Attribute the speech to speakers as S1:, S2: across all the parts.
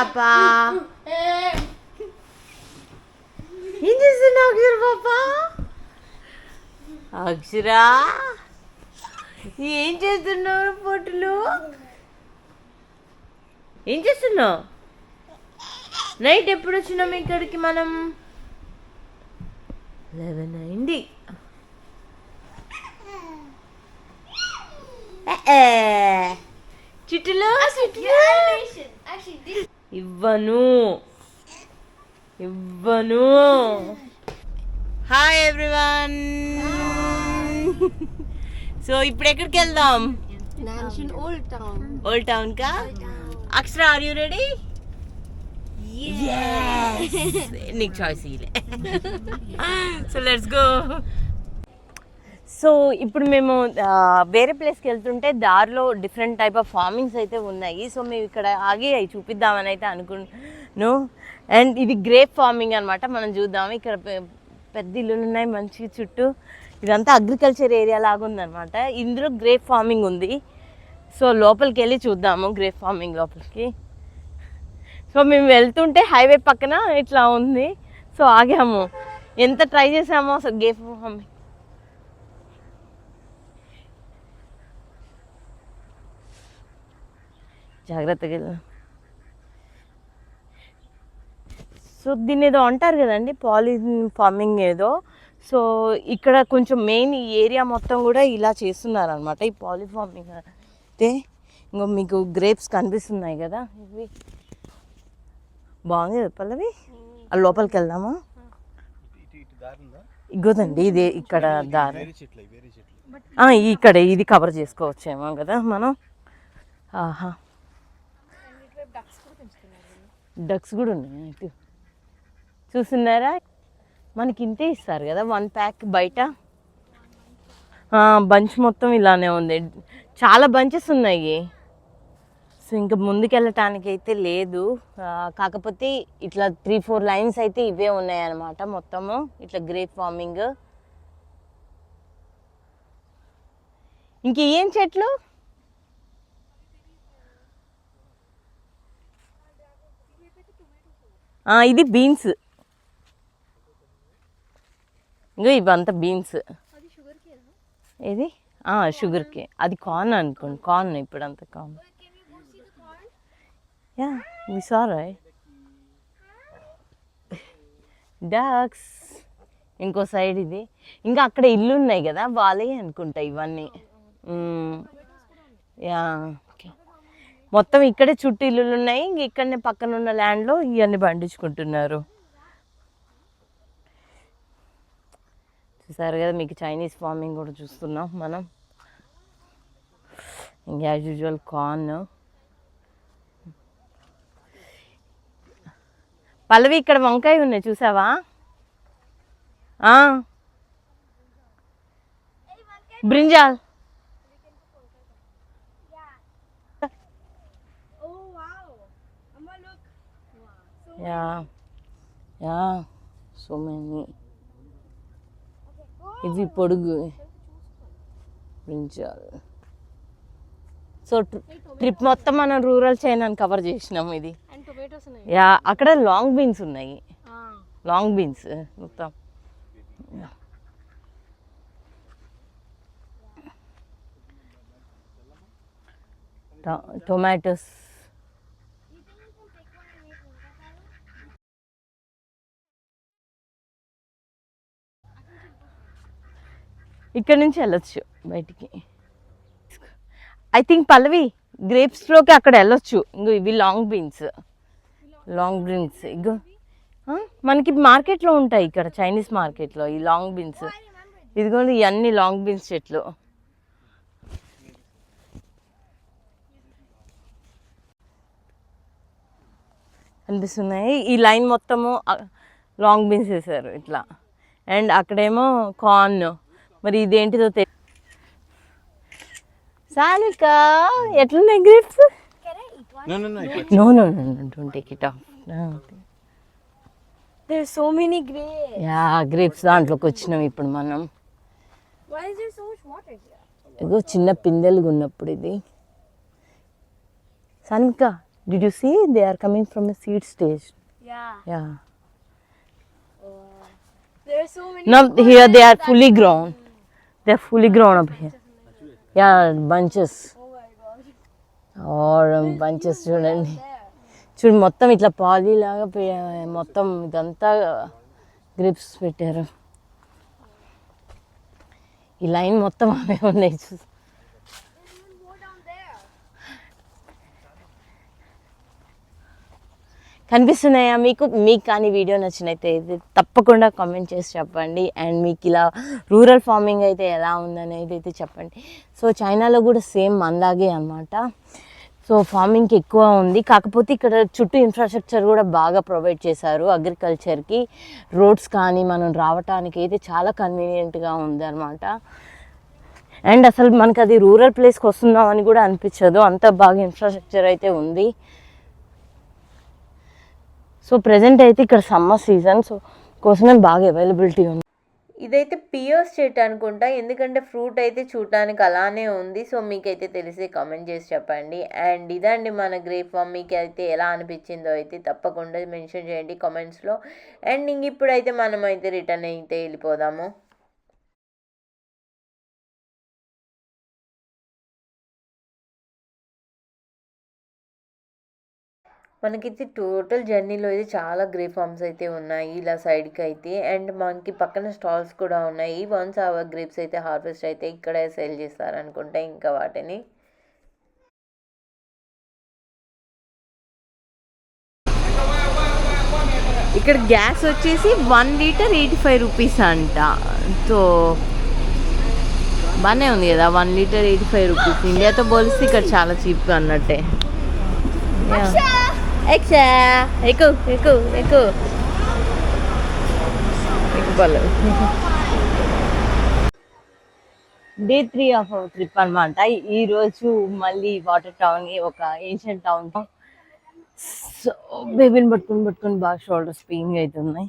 S1: పాపా ఏం చేస్తున్నావు అక్షర పాపా? అక్షరా ఏం చేస్తున్నావు? పొట్టులు ఏం చేస్తున్నావు? నైట్ ఎప్పుడు వచ్చినాం ఇక్కడికి మనం? 11 అయింది. చిట్టులు ఇవ్వను ఇవ్వను. Hi everyone. సో ఇప్పుడు ఎక్కడికి వెళ్దాం? ఓల్డ్ టౌన్ కా? Akshara are you ready? నీకు చాయిస్ ఇలే. So let's go. సో ఇప్పుడు మేము వేరే ప్లేస్కి వెళ్తుంటే దారిలో డిఫరెంట్ టైప్ ఆఫ్ ఫార్మింగ్స్ అయితే ఉన్నాయి. సో మేము ఇక్కడ ఆగి అవి చూపిద్దామని అయితే అనుకున్నాను. అండ్ ఇది గ్రేప్ ఫార్మింగ్ అనమాట. మనం చూద్దాము. ఇక్కడ పెద్ద ఇల్లులు ఉన్నాయి మంచి చుట్టూ. ఇదంతా అగ్రికల్చర్ ఏరియా లాగా ఉందన్నమాట. ఇందులో గ్రేప్ ఫార్మింగ్ ఉంది. సో లోపలికి వెళ్ళి చూద్దాము గ్రేప్ ఫార్మింగ్ లోపలికి. సో మేము వెళ్తుంటే హైవే పక్కన ఇట్లా ఉంది. సో ఆగాము. ఎంత ట్రై చేసామో అసలు గ్రేప్ ఫార్మింగ్. జాగ్రత్తగా వెళ్దాం. సో దీన్ని ఏదో అంటారు కదండి, పాలిథిన్ ఫార్మింగ్ ఏదో. సో ఇక్కడ కొంచెం మెయిన్ ఈ ఏరియా మొత్తం కూడా ఇలా చేస్తున్నారు అనమాట ఈ పాలి ఫార్మింగ్ అయితే. ఇంకో మీకు గ్రేప్స్ కనిపిస్తున్నాయి కదా, ఇవి బాగుంది కదా పల్లవి. అది లోపలికి వెళ్దామా? ఇగోదండి ఇది ఇక్కడ దారి. ఇక్కడ ఇది కవర్ చేసుకోవచ్చేమో కదా మనం. ఆహా, డక్స్ కూడా ఉన్నాయి ఇటు. చూస్తున్నారా? మనకి ఇంతే ఇస్తారు కదా 1 ప్యాక్ బయట. బంచ్ మొత్తం ఇలానే ఉంది. చాలా బంచెస్ ఉన్నాయి. సో ఇంకా ముందుకెళ్ళటానికి అయితే లేదు. కాకపోతే ఇట్లా 3-4 లైన్స్ అయితే ఇవే ఉన్నాయన్నమాట మొత్తము. ఇట్లా గ్రేప్ ఫార్మింగ్. ఇంకేం చెట్లు? ఇది బీన్స్. ఇంకా ఇవంతా బీన్స్. ఇది షుగర్కి. అది కార్న్ అనుకోండి. కార్న్ ఇప్పుడు అంతా corn. Yeah we saw right. Ducks. ఇంకో సైడ్ ఇది. ఇంకా అక్కడ ఇల్లు ఉన్నాయి కదా, వాళ్ళే అనుకుంటా ఇవన్నీ. Yeah okay. మొత్తం ఇక్కడే చుట్టూ ఇల్లులు ఉన్నాయి. ఇంక ఇక్కడనే పక్కన ఉన్న ల్యాండ్లో ఇవన్నీ పండించుకుంటున్నారు. చూసారు కదా, మీకు చైనీస్ ఫార్మింగ్ కూడా చూస్తున్నాం మనం. ఇంకా యాజ్ యూజువల్ కార్న్. పల్లవి ఇక్కడ వంకాయ ఉన్నాయి చూసావా? Brinjal. Yeah yeah so many. ఇవి పొడుగు బ్రింజాల్. సో ట్రిప్ మొత్తం మనం రూరల్ చైనాని కవర్ చేసినాము. ఇది యా అక్కడ లాంగ్ బీన్స్ ఉన్నాయి. లాంగ్ బీన్స్ మొత్తం. టొమాటోస్. ఇక్కడ నుంచి వెళ్ళొచ్చు బయటికి. ఐ థింక్ పల్లవి గ్రేప్స్లోకి అక్కడ వెళ్ళొచ్చు. ఇంకో ఇవి లాంగ్ బీన్స్. లాంగ్ బీన్స్ ఇగో మనకి మార్కెట్లో ఉంటాయి. ఇక్కడ చైనీస్ మార్కెట్లో ఈ లాంగ్ బీన్స్. ఇదిగోండి ఇవన్నీ లాంగ్ బీన్స్ చెట్లు. కనిపిస్తున్నాయి. ఈ లైన్ మొత్తము లాంగ్ బీన్స్ వేసారు ఇట్లా. అండ్ అక్కడేమో కార్న్. మరి ఇదేంటిదో సాలిక ఎట్లున్నాయి grapes? No no no don't take it off.
S2: There are so many grapes.
S1: Yeah grapes దాంట్లోకి వచ్చినాం ఇప్పుడు మనం.
S2: Why is there so much water here?
S1: ఇగో చిన్న పిందెలుగా ఉన్నప్పుడు ఇది. సన్క Did you see? They are coming from a seed stage.
S2: Yeah.
S1: Yeah.
S2: There are so many.
S1: Now here they are fully grown. They are fully grown up here. Yeah, bunches.
S2: Oh my god.
S1: Or bunches చూడండి.
S2: There.
S1: చూడు మొత్తం ఇట్లా poly లాగా మొత్తం ఇదంతా grips పెట్టారు. ఈ line మొత్తం అవే ఉన్నాయి.
S2: There's even more down there.
S1: కనిపిస్తున్నాయా మీకు? మీకు కానీ వీడియో నచ్చినైతే తప్పకుండా కామెంట్ చేసి చెప్పండి. అండ్ మీకు ఇలా రూరల్ ఫార్మింగ్ అయితే ఎలా ఉందనేది అయితే చెప్పండి. సో చైనాలో కూడా సేమ్ మనలాగే అనమాట. సో ఫార్మింగ్కి ఎక్కువ ఉంది, కాకపోతే ఇక్కడ చుట్టూ ఇన్ఫ్రాస్ట్రక్చర్ కూడా బాగా ప్రొవైడ్ చేశారు అగ్రికల్చర్కి. రోడ్స్ కానీ మనం రావటానికి అయితే చాలా కన్వీనియంట్గా ఉంది అనమాట. అండ్ అసలు మనకు అది రూరల్ ప్లేస్కి వస్తున్నామని కూడా అనిపించదు, అంత బాగా ఇన్ఫ్రాస్ట్రక్చర్ అయితే ఉంది. సో ప్రజెంట్ అయితే ఇక్కడ సమ్మర్ సీజన్, సో కోసమే బాగా అవైలబిలిటీ ఉంది. ఇదైతే పియర్ స్టేట్ అనుకుంటా, ఎందుకంటే ఫ్రూట్ అయితే చూడటానికి అలానే ఉంది. సో మీకైతే తెలిసి కామెంట్ చేసి చెప్పండి. అండ్ ఇదండి మన గ్రేప్ ఫామ్. మీకు అయితే ఎలా అనిపించిందో అయితే తప్పకుండా మెన్షన్ చేయండి కామెంట్స్లో. అండ్ ఇంక ఇప్పుడైతే మనం అయితే రిటర్న్ అయితే వెళ్ళిపోదాము. మనకైతే టోటల్ జర్నీలో అయితే చాలా గ్రేప్ ఫార్మ్స్ అయితే ఉన్నాయి ఇలా సైడ్కి అయితే. అండ్ మనకి పక్కన స్టాల్స్ కూడా ఉన్నాయి. వన్స్ ఆ గ్రేప్స్ అయితే హార్వెస్ట్ అయితే ఇక్కడే సేల్ చేస్తారనుకుంటా ఇంకా వాటిని. ఇక్కడ గ్యాస్ వచ్చేసి 1 లీటర్ 85 రూపీస్ అంట. సో బాగానే ఉంది కదా, 1 లీటర్ 85 రూపీస్. ఇండియాతో పోలిస్తే ఇక్కడ చాలా చీప్గా అన్నట్టే. ఎక్సా ఎక్కు ఎక్కు ఎక్కు ఎక్కువ. డే 3 ఆఫ్ అవర్ ట్రిప్ అనమాట. ఈరోజు మళ్ళీ వాటర్ టౌన్, ఒక ఏన్షియంట్ టౌన్. సో బేబీని పట్టుకుని బాగా షోల్డర్స్ పెయిన్ అవుతున్నాయి.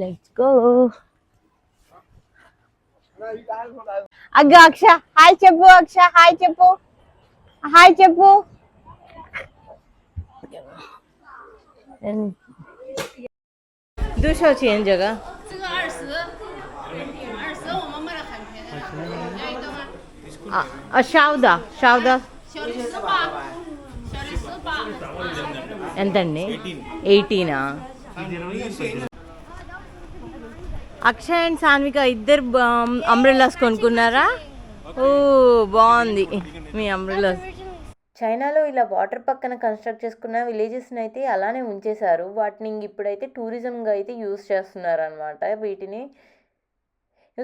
S1: Let's go. అక్ష హాయ్ చెప్పు, అక్ష హాయ్ చెప్పు, హాయ్ చెప్పు.多少钱这个？
S3: 这个20，20我们卖的很便宜的，要一个吗？
S1: 烧的
S3: 小的18，小的18。
S1: ఎంతండి? 18ఆ? అక్షయ్ అండ్ సాన్విక ఇద్దరు అంబ్రెల్లాస్ కొనుక్కున్నారా? ఓ బాగుంది మీ అంబ్రెల్లాస్. చైనాలో ఇలా వాటర్ పక్కన కన్స్ట్రక్ట్ చేసుకున్న విలేజెస్ని అయితే అలానే ఉంచేశారు. వాటిని ఇప్పుడైతే టూరిజంగా అయితే యూజ్ చేస్తున్నారు అనమాట వీటిని.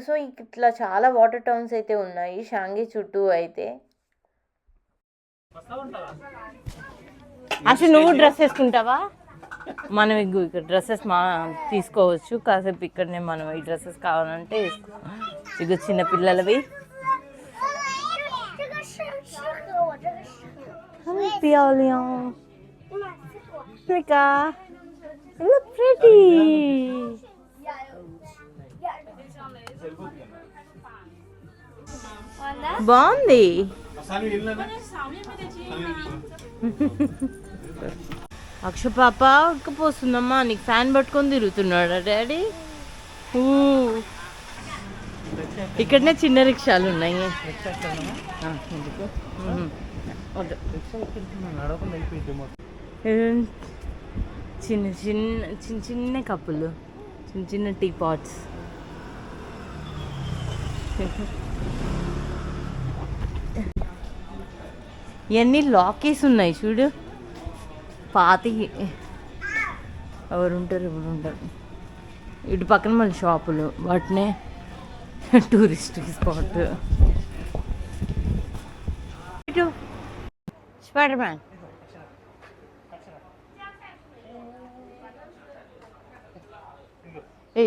S1: సో ఇట్లా చాలా వాటర్ టౌన్స్ అయితే ఉన్నాయి షాంఘై చుట్టూ అయితే. అసలు నువ్వు డ్రెస్ వేసుకుంటావా? మనం ఇక్కడ డ్రెస్సెస్ తీసుకోవచ్చు కాసేపు. ఇక్కడనే మనం ఈ డ్రెస్సెస్ కావాలంటే వేసుకో. ఇక చిన్న పిల్లలవి. Look pretty. బాగుంది. అక్ష పాప ఉక్కపోస్తుందమ్మా, నీకు ఫ్యాన్ పట్టుకొని తిరుగుతున్నాడా డాడీ? ఇక్కడనే చిన్న రిక్షాలు ఉన్నాయి. చిన్న చిన్న చిన్న చిన్న కప్పులు, చిన్న చిన్న టీ పాట్స్. ఇవన్నీ లాకేస్ ఉన్నాయి చూడు, పాతి. ఎవరు ఉంటారు ఎవరు ఉంటారు. ఇటు పక్కన మళ్ళీ షాపులు, వాటినే టూరిస్ట్ స్పాట్. ఇటు స్పైడర్ మ్యాన్.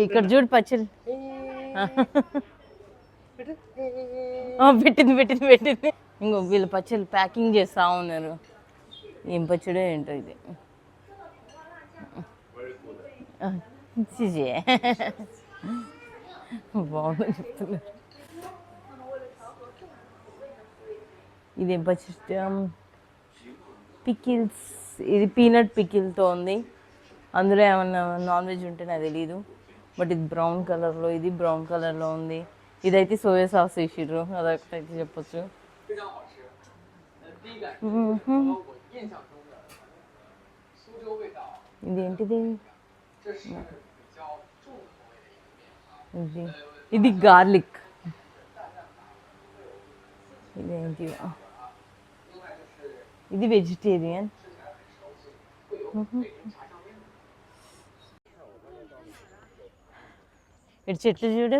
S1: ఇక్కడ చూడు పచ్చడి. పెట్టింది. ఇంకో వీళ్ళు పచ్చళ్ళు ప్యాకింగ్ చేస్తూ ఉన్నారు. ఏం పచ్చడో ఏంటో ఇది. బాగుంది చెప్తున్నారు. ఇది పచ్చిష్టం పికిల్స్, ఇది పీనట్ పికిల్తో ఉంది. అందులో ఏమన్నా నాన్ వెజ్ ఉంటే నాకు తెలీదు. బట్ ఇది బ్రౌన్ కలర్లో, ఇది బ్రౌన్ కలర్లో ఉంది. ఇదైతే సోయా సాస్ వేసిర్రు, అదొకటైతే చెప్పొచ్చు. ఇదేంటిది? ఇది గార్లిక్. ఇదేంటి? ఇది వెజిటేరియన్. ఇటు చెట్లు చూడు,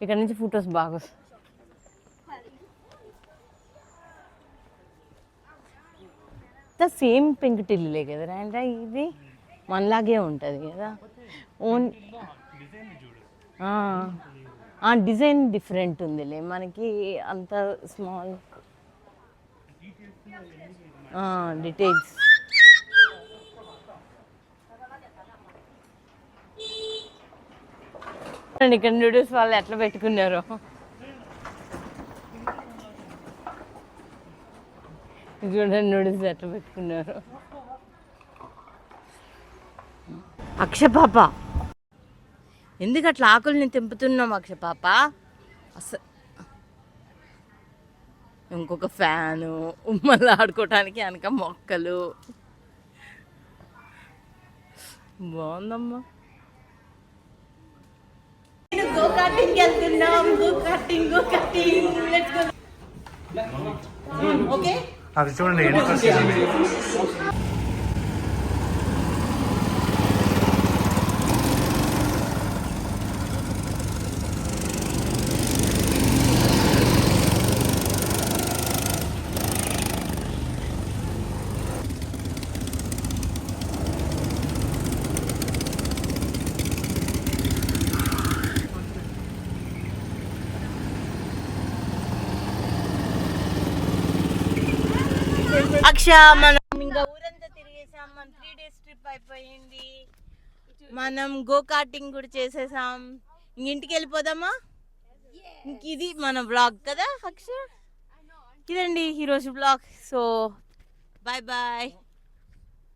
S1: ఇక్కడ నుంచి ఫొటోస్ బాగా వస్తాయి. సేమ్ పెంకుటిల్లులే కదరా, అంటే ఇది మనలాగే ఉంటుంది కదా. ఓన్ డిజైన్ డిఫరెంట్ ఉందిలే, మనకి అంత స్మాల్ డీటెయిల్స్. ఇక్కడ నూడిల్స్ వాళ్ళు ఎట్లా పెట్టుకున్నారు, చూడండి నూడిల్స్ ఎట్లా పెట్టుకున్నారు. అక్షపాప, ఎందుకు అట్లా ఆకుల్ని తెంపుతున్నాం అక్షపాప? ఇంకొక ఫ్యాను, ఉమ్మలు ఆడుకోవటానికి వెనక మొక్కలు. బాగుందమ్మా. గో కార్టింగ్ వెళ్తున్నాం, గో కార్టింగ్. ఓకే,
S4: అది చూడండి.
S1: అక్ష, మనం ఇంకా ఊరంతా తిరిగేసాం. మన 3 days ట్రిప్ అయిపోయింది. మనం గో కార్టింగ్ కూడా చేసేసాం. ఇంటికి వెళ్ళిపోదామా? ఇంక ఇది మన బ్లాగ్ కదా అక్ష. ఇదండి ఈరోజు బ్లాగ్. So bye bye.